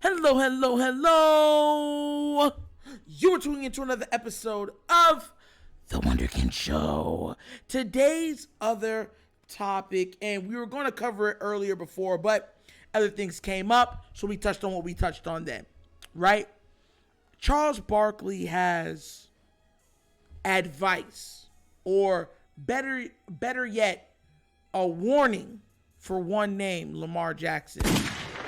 Hello, hello, hello. You are tuning into another episode of The Wunderkind Show. Today's other topic, and we were going to cover it earlier before, but other things came up, so we touched on what we touched on then, right? Charles Barkley has advice, or better yet, a warning for one name, Lamar Jackson.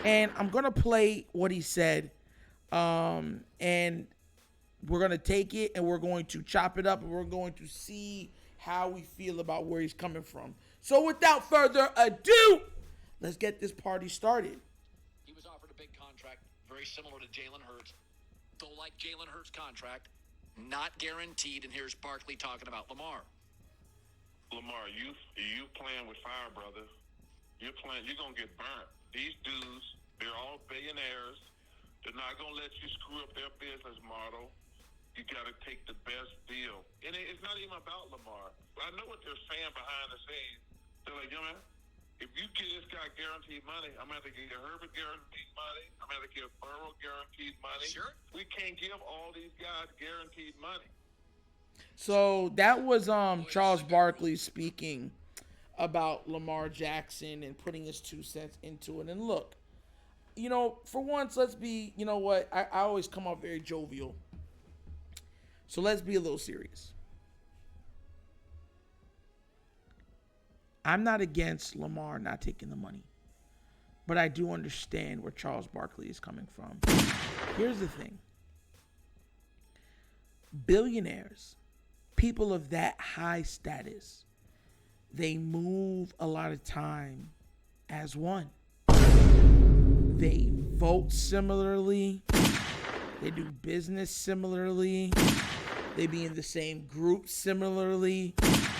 And I'm going to play what he said, and we're going to take it, and we're going to chop it up, and we're going to see how we feel about where he's coming from. So without further ado, let's get this party started. He was offered a big contract, very similar to Jalen Hurts. Though like Jalen Hurts' contract, not guaranteed, and here's Barkley talking about Lamar. Lamar, you playing with fire, brother. You're going to get burnt. These dudes, they're all billionaires. They're not going to let you screw up their business model. You got to take the best deal. And it's not even about Lamar. But I know what they're saying behind the scenes. They're like, man, if you get this guy guaranteed money, I'm going to have to give Herbert guaranteed money. I'm going to have to give Burrow guaranteed money. Sure. We can't give all these guys guaranteed money. So that was Charles Barkley speaking about Lamar Jackson and putting his 2 cents into it. And look, for once, let's be, I always come off very jovial. So let's be a little serious. I'm not against Lamar not taking the money, but I do understand where Charles Barkley is coming from. Here's the thing. Billionaires, people of that high status, they move a lot of time as one. They vote similarly. They do business similarly. They be in the same group similarly.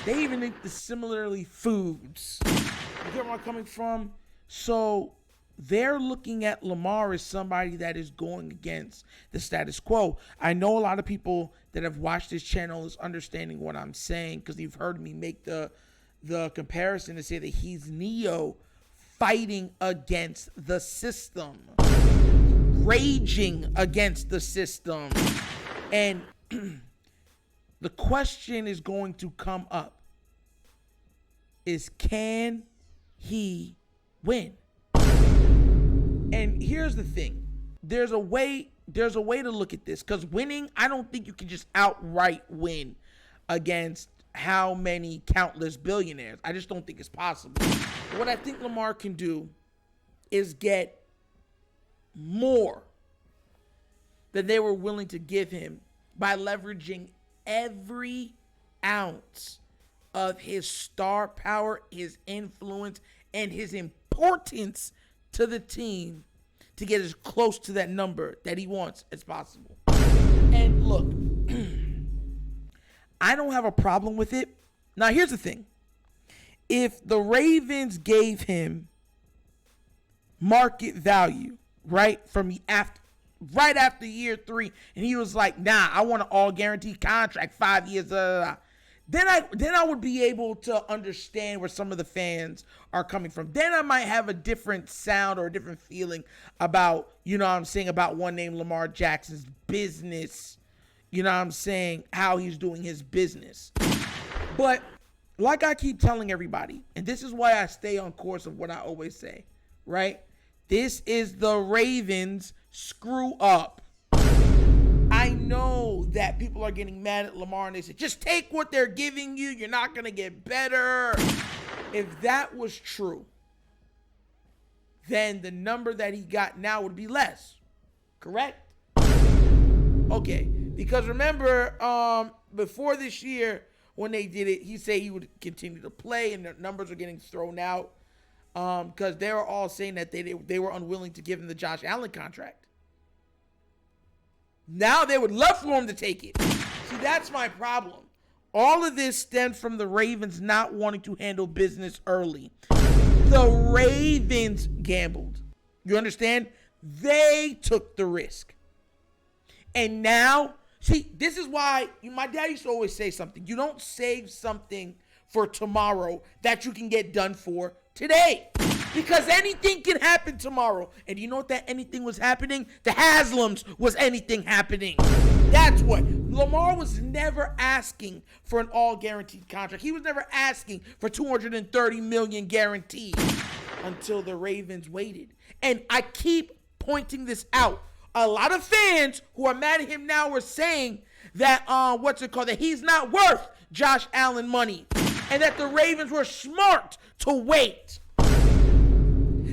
They even eat the similarly foods. You get where I'm coming from? So they're looking at Lamar as somebody that is going against the status quo. I know a lot of people that have watched this channel is understanding what I'm saying because you've heard me make the comparison to say that he's Neo fighting against the system, raging against the system. And the question is going to come up is, can he win? And here's the thing. There's a way to look at this, because winning, I don't think you can just outright win against how many countless billionaires. I just don't think it's possible. What I think Lamar can do is get more than they were willing to give him by leveraging every ounce of his star power, his influence, and his importance to the team to get as close to that number that he wants as possible. And look, I don't have a problem with it. Now, here's the thing. If the Ravens gave him market value, right after year 3, and he was like, nah, I want an all guaranteed contract, 5 years, then I would be able to understand where some of the fans are coming from. Then I might have a different sound or a different feeling about, about one name, Lamar Jackson's business. How he's doing his business. But like I keep telling everybody, and this is why I stay on course of what I always say, right? This is the Ravens screw up. I know that people are getting mad at Lamar and they say, just take what they're giving you. You're not going to get better. If that was true, then the number that he got now would be less. Correct? Okay. Because remember, before this year, when they did it, he said he would continue to play, and the numbers are getting thrown out because they were all saying that they were unwilling to give him the Josh Allen contract. Now they would love for him to take it. See, that's my problem. All of this stemmed from the Ravens not wanting to handle business early. The Ravens gambled. You understand? They took the risk. And now, see, this is why my dad used to always say something. You don't save something for tomorrow that you can get done for today. Because anything can happen tomorrow. And you know what that anything was happening? The Haslams was anything happening. That's what. Lamar was never asking for an all-guaranteed contract. He was never asking for $230 million guaranteed until the Ravens waited. And I keep pointing this out. A lot of fans who are mad at him now were saying that, that he's not worth Josh Allen money. And that the Ravens were smart to wait.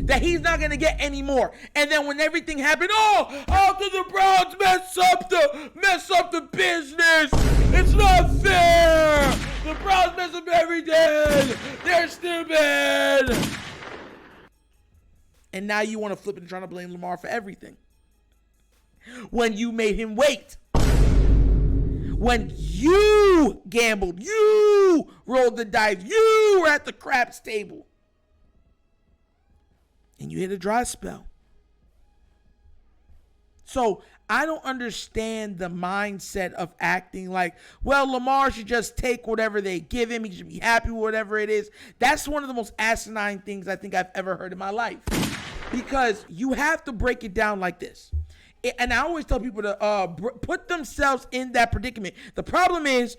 That he's not going to get any more. And then when everything happened, how did the Browns mess up the business? It's not fair. The Browns mess up everything. They're stupid. And now you want to flip it and try to blame Lamar for everything. When you made him wait. When you gambled, you rolled the dice, you were at the craps table. And you hit a dry spell. So I don't understand the mindset of acting like, well, Lamar should just take whatever they give him. He should be happy with whatever it is. That's one of the most asinine things I think I've ever heard in my life. Because you have to break it down like this. And I always tell people to put themselves in that predicament. The problem is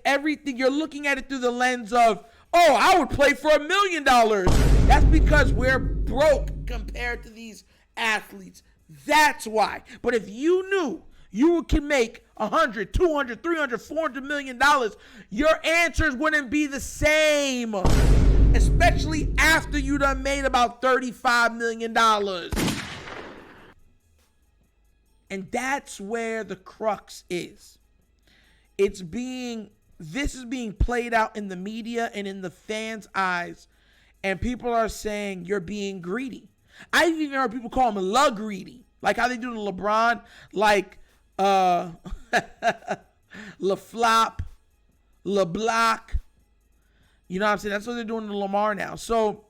everything, you're looking at it through the lens of, I would play for $1 million. That's because we're broke compared to these athletes. That's why. But if you knew you can make $100, $200, $300, $400 million, your answers wouldn't be the same. Especially after you done made about $35 million. And that's where the crux is. This is being played out in the media and in the fans' eyes. And people are saying you're being greedy. I've even heard people call him La Greedy. Like how they do to LeBron. Like La Flop, La Block. You know what I'm saying? That's what they're doing to Lamar now. So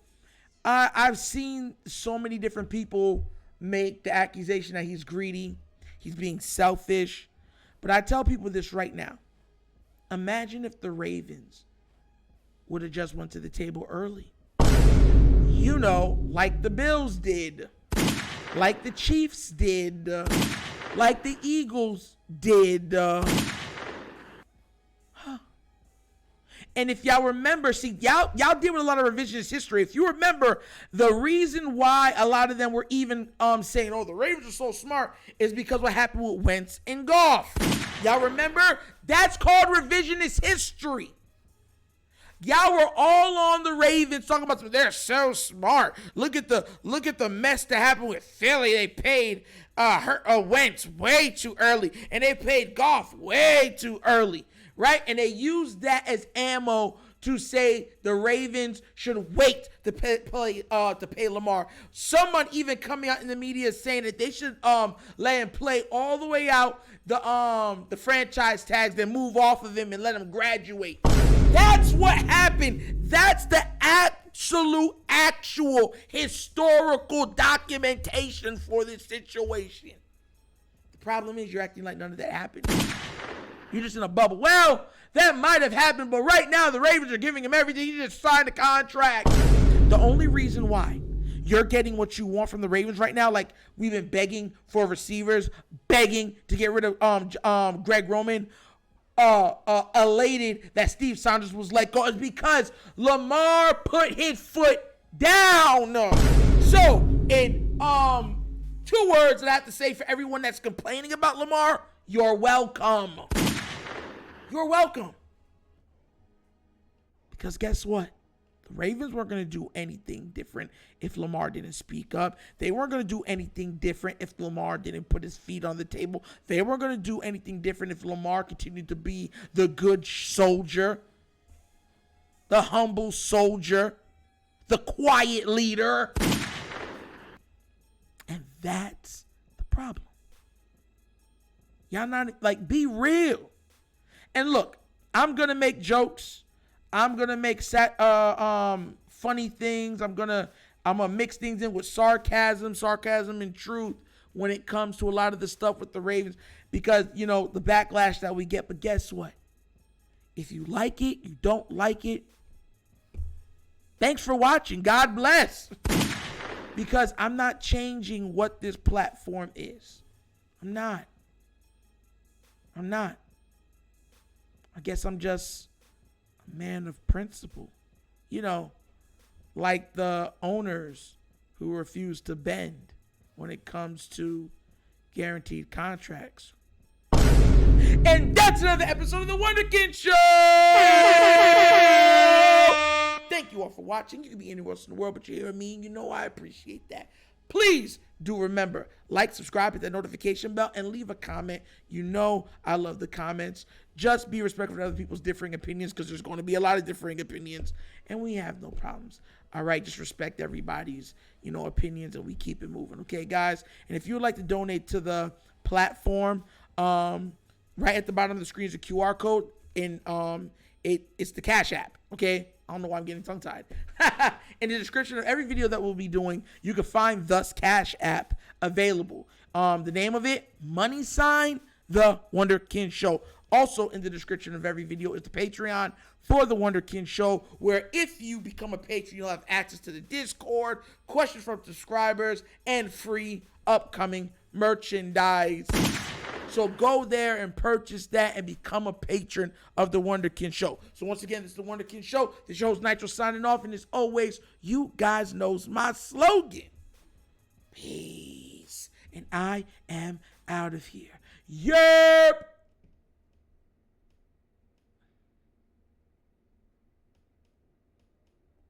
I've seen so many different people make the accusation that he's greedy. He's being selfish. But I tell people this right now. Imagine if the Ravens would have just went to the table early. You know, like the Bills did. Like the Chiefs did. Like the Eagles did. And if y'all remember, y'all deal with a lot of revisionist history. If you remember, the reason why a lot of them were even saying, the Ravens are so smart is because what happened with Wentz and Goff. Y'all remember? That's called revisionist history. Y'all were all on the Ravens talking about they're so smart. Look at the mess that happened with Philly. They paid Wentz way too early, and they paid Goff way too early. Right? And they used that as ammo to say the Ravens should wait to pay Lamar. Someone even coming out in the media saying that they should let him play all the way out the franchise tags, then move off of him and let him graduate. That's what happened. That's the actual historical documentation for this situation. The problem is you're acting like none of that happened. You're just in a bubble. Well, that might have happened, but right now the Ravens are giving him everything. He just signed a contract. The only reason why you're getting what you want from the Ravens right now, like we've been begging for receivers, begging to get rid of Greg Roman, elated that Steve Saunders was let go, is because Lamar put his foot down. So, in 2 words that I have to say for everyone that's complaining about Lamar, you're welcome. You're welcome. Because guess what? The Ravens weren't going to do anything different if Lamar didn't speak up. They weren't going to do anything different if Lamar didn't put his feet on the table. They weren't going to do anything different if Lamar continued to be the good soldier, the humble soldier, the quiet leader. And that's the problem. Y'all not, be real. And look, I'm going to make jokes. I'm going to make funny things. I'm going to mix things in with sarcasm and truth when it comes to a lot of the stuff with the Ravens because, the backlash that we get. But guess what? If you like it, you don't like it. Thanks for watching. God bless. because I'm not changing what this platform is. I'm not. I guess I'm just a man of principle. You know, like the owners who refuse to bend when it comes to guaranteed contracts. And that's another episode of The Wunderkind Show! Thank you all for watching. You can be anywhere else in the world, but you hear me, and you know I appreciate that. Please do remember, like, subscribe, hit that notification bell, and leave a comment. You know I love the comments. Just be respectful of other people's differing opinions, because there's going to be a lot of differing opinions, and we have no problems. All right, just respect everybody's, opinions, and we keep it moving. Okay, guys? And if you would like to donate to the platform, right at the bottom of the screen is a QR code, and it's the Cash App. Okay, I don't know why I'm getting tongue-tied. In the description of every video that we'll be doing, you can find the Cash App available. The name of it, $, The Show. Also in the description of every video is the Patreon for The Wunderkind Show, where if you become a patron, you'll have access to the Discord, questions from subscribers, and free upcoming merchandise. So go there and purchase that and become a patron of The Wunderkind Show. So once again, this is The Wunderkind Show. This is your host, Nitro, signing off. And as always, you guys knows my slogan. Peace. And I am out of here. Yerp.